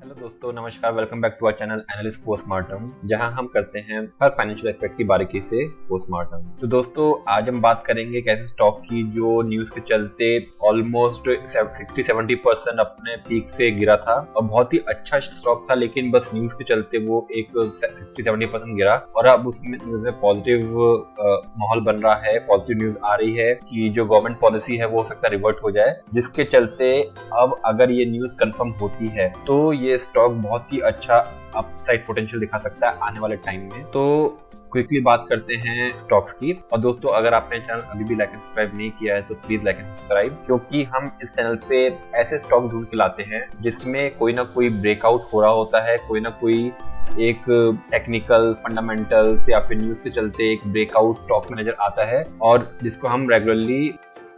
Hello दोस्तों, नमस्कार। Welcome back to our channel analyst postmortem, जहां हम करते हैं हर फाइनेंशियल एस्पेक्ट की बारीकी से पोस्टमार्टम। तो दोस्तों, आज हम बात करेंगे कैसे स्टॉक की जो न्यूज के चलते ऑलमोस्ट 60-70% अपने पीक से गिरा था और बहुत ही अच्छा स्टॉक था, लेकिन बस न्यूज के चलते वो एक 60-70% गिरा। और अब उसमें न्यूज में पॉजिटिव माहौल बन रहा है, पॉजिटिव न्यूज आ रही है कि जो गवर्नमेंट पॉलिसी है वो हो सकता है रिवर्ट हो जाए, जिसके चलते अब अगर ये न्यूज कंफर्म होती है तो ये स्टॉक बहुत ही अच्छा अपसाइड पोटेंशियल दिखा सकता है आने वाले टाइम में। तो क्विकली बात करते हैं स्टॉक्स की। और दोस्तों, अगर आपने चैनल अभी भी लाइक एंड सब्सक्राइब नहीं किया है तो प्लीज लाइक एंड सब्सक्राइब, क्योंकि हम इस चैनल पे ऐसे स्टॉक ढूंढ के लाते हैं जिसमें कोई ना कोई ब्रेकआउट हो रहा होता है, कोई ना कोई एक टेक्निकल फंडामेंटल्स या फिर न्यूज के चलते एक ब्रेकआउट स्टॉक में नजर आता है और जिसको हम रेगुलरली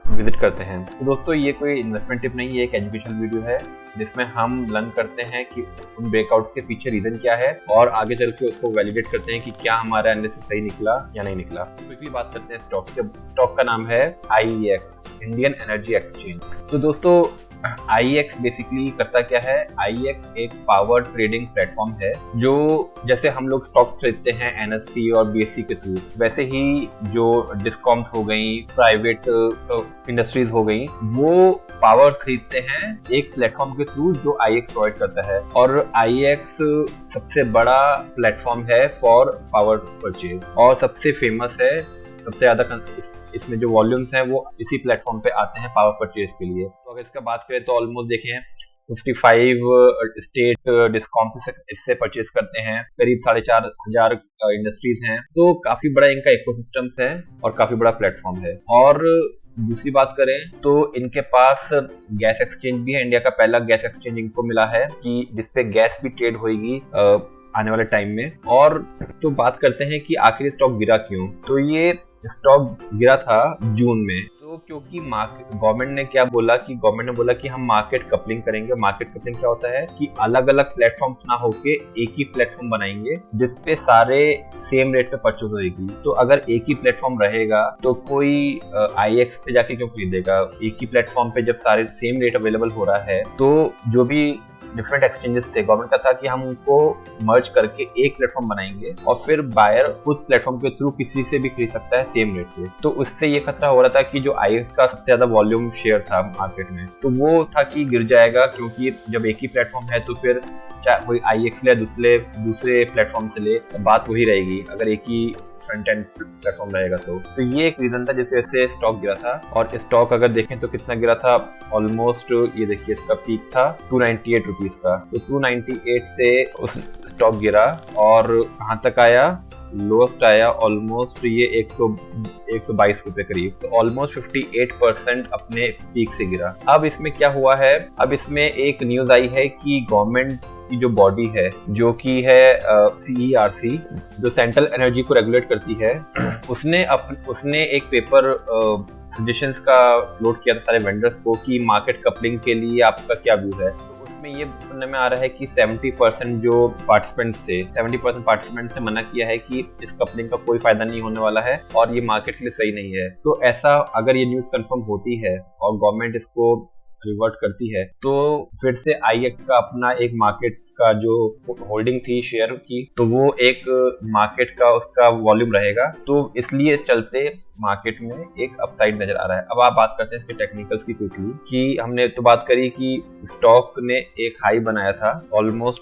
विजिट करते हैं। तो दोस्तों, ये कोई इन्वेस्टमेंट टिप नहीं है, एक एजुकेशन वीडियो है जिसमें हम लर्न करते हैं कि उन ब्रेकआउट के पीछे रीजन क्या है और आगे चल के उसको वैलिडेट करते हैं कि क्या हमारा एनालिसिस सही निकला या नहीं निकला। क्विकली बात करते हैं स्टॉक के। स्टॉक का नाम है IEX, इंडियन एनर्जी एक्सचेंज। तो दोस्तों, IEX बेसिकली करता क्या है? IEX एक पावर ट्रेडिंग प्लेटफॉर्म है, जो जैसे हम लोग स्टॉक खरीदते हैं NSE और BSE के थ्रू, वैसे ही जो डिस्कॉम्स हो गई, प्राइवेट इंडस्ट्रीज हो गई, वो पावर खरीदते हैं एक प्लेटफॉर्म के थ्रू जो IEX प्रोवाइड करता है। और IEX सबसे बड़ा प्लेटफॉर्म है फॉर पावर परचेज और सबसे फेमस है, सबसे ज्यादा इसमें जो वॉल्यूम्स हैं वो इसी प्लेटफॉर्म पे आते हैं पावर परचेज के लिए। तो अगर इसका बात करें तो ऑलमोस्ट देखें 55 स्टेट डिस्कॉम्स इससे परचेज करते हैं, करीब 4,500 इंडस्ट्रीज हैं। तो काफी बड़ा इनका इकोसिस्टम्स है और काफी बड़ा प्लेटफॉर्म है। और दूसरी बात करें तो इनके पास गैस एक्सचेंज भी है, इंडिया का पहला गैस एक्सचेंज इनको मिला है कि जिसपे गैस भी ट्रेड होगी आने वाले टाइम में। और तो बात करते हैं कि आखिर स्टॉक गिरा क्यों। तो ये स्टॉक गिरा था जून में, तो क्योंकि गवर्नमेंट ने क्या बोला कि गवर्नमेंट ने बोला कि हम मार्केट कपलिंग करेंगे। मार्केट कपलिंग क्या होता है कि अलग अलग प्लेटफॉर्म्स ना होके एक ही प्लेटफॉर्म बनाएंगे जिसपे सारे सेम रेट पे परचेज होगी। तो अगर एक ही प्लेटफॉर्म रहेगा तो कोई IEX पे जाके क्यों खरीदेगा? एक ही प्लेटफॉर्म पे जब सारे सेम रेट अवेलेबल हो रहा है तो जो भी डिफरेंट एक्सचेंजेस थे, गवर्नमेंट का था कि हम उनको मर्ज करके एक प्लेटफॉर्म बनाएंगे और फिर बायर उस प्लेटफॉर्म के थ्रू किसी से भी खरीद सकता है सेम रेट पे। तो उससे ये खतरा हो रहा था कि जो IEX का सबसे ज्यादा वॉल्यूम शेयर था मार्केट में, तो वो था कि गिर जाएगा, क्योंकि जब एक ही प्लेटफॉर्म है तो फिर चाहे कोई IEX ले दूसरे प्लेटफॉर्म से ले, बात वही रहेगी अगर एक ही फ्रंट एंड प्लेटफॉर्म रहेगा। तो ये एक रीजन था जिसकी वजह से स्टॉक गिरा था। और स्टॉक अगर देखें तो कितना गिरा था, ऑलमोस्ट ये देखिए इसका पीक था 298 रुपीज का। तो 298 से उस स्टॉक गिरा और कहाँ तक आया? लोएस्ट आया ऑलमोस्ट ये 122 रुपए करीब। तो ऑलमोस्ट 58% अपने पीक से गिरा। अब इसमें क्या हुआ है? अब इसमें एक न्यूज आई है कि गवर्नमेंट की जो बॉडी है, जो कि है CERC, जो सेंट्रल एनर्जी को रेगुलेट करती है, उसने एक पेपर सजेशंस का फ्लोट किया था सारे वेंडर्स को कि मार्केट कपलिंग के लिए आपका क्या व्यू है। तो उसमें ये सुनने में आ रहा है कि 70% जो पार्टिसिपेंट्स थे, 70% पार्टिसिपेंट्स ने मना किया है कि इस कपलिंग का कोई फायदा नहीं होने वाला है और ये मार्केट के लिए सही नहीं है। तो ऐसा अगर ये न्यूज कंफर्म होती है और गवर्नमेंट इसको रिवर्ट करती है तो फिर से IEX का अपना एक मार्केट का जो होल्डिंग थी शेयर की, तो वो एक मार्केट का उसका वॉल्यूम रहेगा। तो इसलिए चलते मार्केट में एक अपसाइड नजर आ रहा है। अब आप बात करते हैं इसके टेक्निकल्स की क्विकली, कि हमने तो बात करी कि स्टॉक ने एक हाई बनाया था ऑलमोस्ट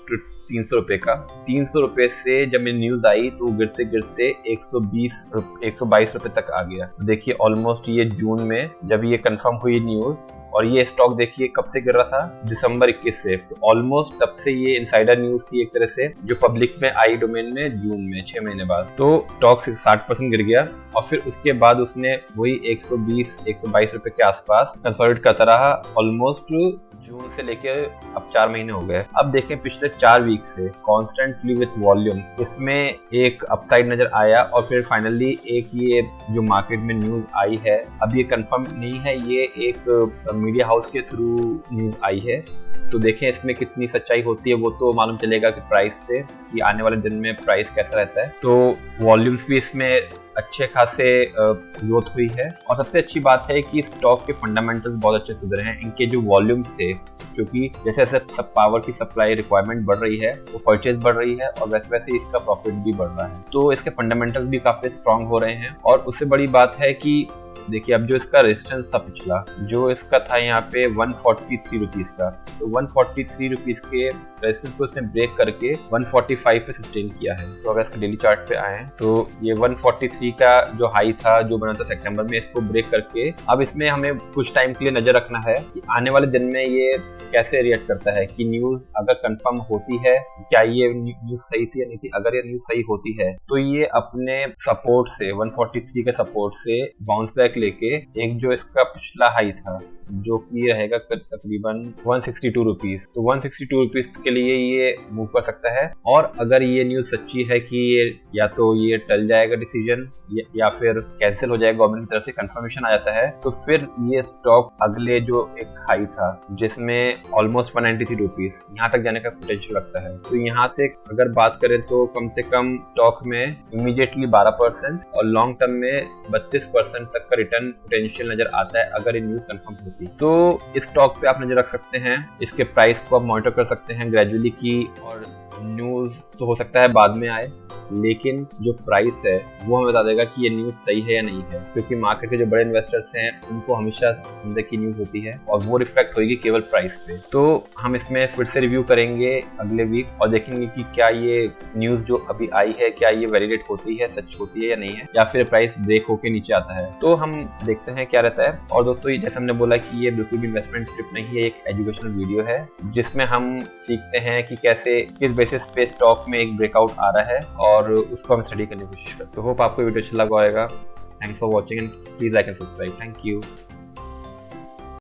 300 रुपए का। 300 रुपए से जब ये न्यूज आई तो गिरते गिरते 122 रुपए तक आ गया। देखिए ऑलमोस्ट ये जून में जब ये कंफर्म हुई न्यूज, और ये स्टॉक देखिए कब से गिर रहा था? दिसंबर 21 से। तो ऑलमोस्ट तब से ये इनसाइडर न्यूज थी एक तरह से, जो पब्लिक में आई डोमेन में जून में 6 महीने बाद। तो स्टॉक 60% गिर गया और फिर उसके बाद उसने वही 122 रुपए के आसपास कंसोलिडेट करता रहा ऑलमोस्ट जून से लेके अब 4 महीने हो गए। अब देखें पिछले 4 वीक से कॉन्स्टेंटली विथ वॉल्यूम्स इसमें एक अपसाइड नजर आया और फिर फाइनली एक ये जो मार्केट में न्यूज आई है, अब ये कंफर्म नहीं है, ये एक मीडिया हाउस के थ्रू न्यूज आई है। तो देखें इसमें कितनी सच्चाई होती है, वो तो मालूम चलेगा कि प्राइस से, कि आने वाले दिन में प्राइस कैसा रहता है। तो वॉल्यूम्स भी इसमें अच्छे खासे ग्रोथ हुई है। और सबसे अच्छी बात है कि स्टॉक के फंडामेंटल्स बहुत अच्छे सुधरे हैं। इनके जो वॉल्यूम्स थे, क्योंकि जैसे जैसे सब पावर की सप्लाई रिक्वायरमेंट बढ़ रही है तो परचेज बढ़ रही है और वैसे वैसे इसका प्रॉफिट भी बढ़ रहा है, तो इसके फंडामेंटल्स भी काफी स्ट्रांग हो रहे हैं। और उससे बड़ी बात है कि देखिए, अब जो इसका रेजिस्टेंस था पिछला, जो इसका था यहाँ पे 143 रुपीज का, तो 143 रुपीज के रेजिस्टेंस को इसने ब्रेक करके 145 पे सस्टेन किया है। तो अगर इसका डेली चार्ट पे आए तो ये 143 का जो हाई था जो बना था सितंबर में, इसको ब्रेक करके अब इसमें हमें कुछ टाइम के लिए नजर रखना है कि आने वाले दिन में ये कैसे रिएक्ट करता है, कि न्यूज अगर कंफर्म होती है, क्या ये न्यूज सही थी या नहीं थी। अगर ये न्यूज सही होती है तो ये अपने सपोर्ट से 143 के सपोर्ट से बाउंस बैक लेके एक जो इसका पिछला हाई था जो कि रहेगा तकरीबन 162 रुपीज, तो 162 रुपीज के लिए ये मूव कर सकता है। और अगर ये न्यूज सच्ची है कि ये या तो ये टल जाएगा डिसीजन या फिर कैंसिल हो जाएगा, गवर्नमेंट की तरफ से कंफर्मेशन आ जाता है, तो फिर ये स्टॉक अगले जो एक हाई था जिसमें ऑलमोस्ट 193 रुपीज, यहाँ तक जाने का पोटेंशियल लगता है। तो यहाँ से अगर बात करें तो कम से कम स्टॉक में इमीडिएटली 12% और लॉन्ग टर्म में 32% तक का रिटर्न पोटेंशियल नजर आता है अगर ये न्यूज कंफर्म होती। तो इस स्टॉक पे आप नजर रख सकते हैं, इसके प्राइस को आप मॉनिटर कर सकते हैं ग्रेजुअली की, और न्यूज तो हो सकता है बाद में आए, लेकिन जो प्राइस है वो हमें बता देगा कि ये न्यूज सही है या नहीं है, क्योंकि मार्केट के जो बड़े इन्वेस्टर्स हैं उनको हमेशा अंदर की न्यूज होती है और वो रिफ्लेक्ट होगी केवल प्राइस पे। तो हम इसमें फिर से रिव्यू करेंगे अगले वीक और देखेंगे कि क्या ये न्यूज जो अभी आई है क्या ये वैलिडेट होती है, सच होती है या नहीं है, या फिर प्राइस ब्रेक होके नीचे आता है। तो हम देखते हैं क्या रहता है। और दोस्तों, जैसे हमने बोला कि ये बिल्कुल भी इन्वेस्टमेंट ट्रिप नहीं है, एक एजुकेशनल वीडियो है जिसमें हम सीखते हैं कि कैसे किस बेसिस पे स्टॉक में एक ब्रेकआउट आ रहा है और उसको हम स्टडी करने की कोशिश करते हैं। तो होप आपको वीडियो अच्छा लगा होगा। Thanks for watching and please like and subscribe. Thank you.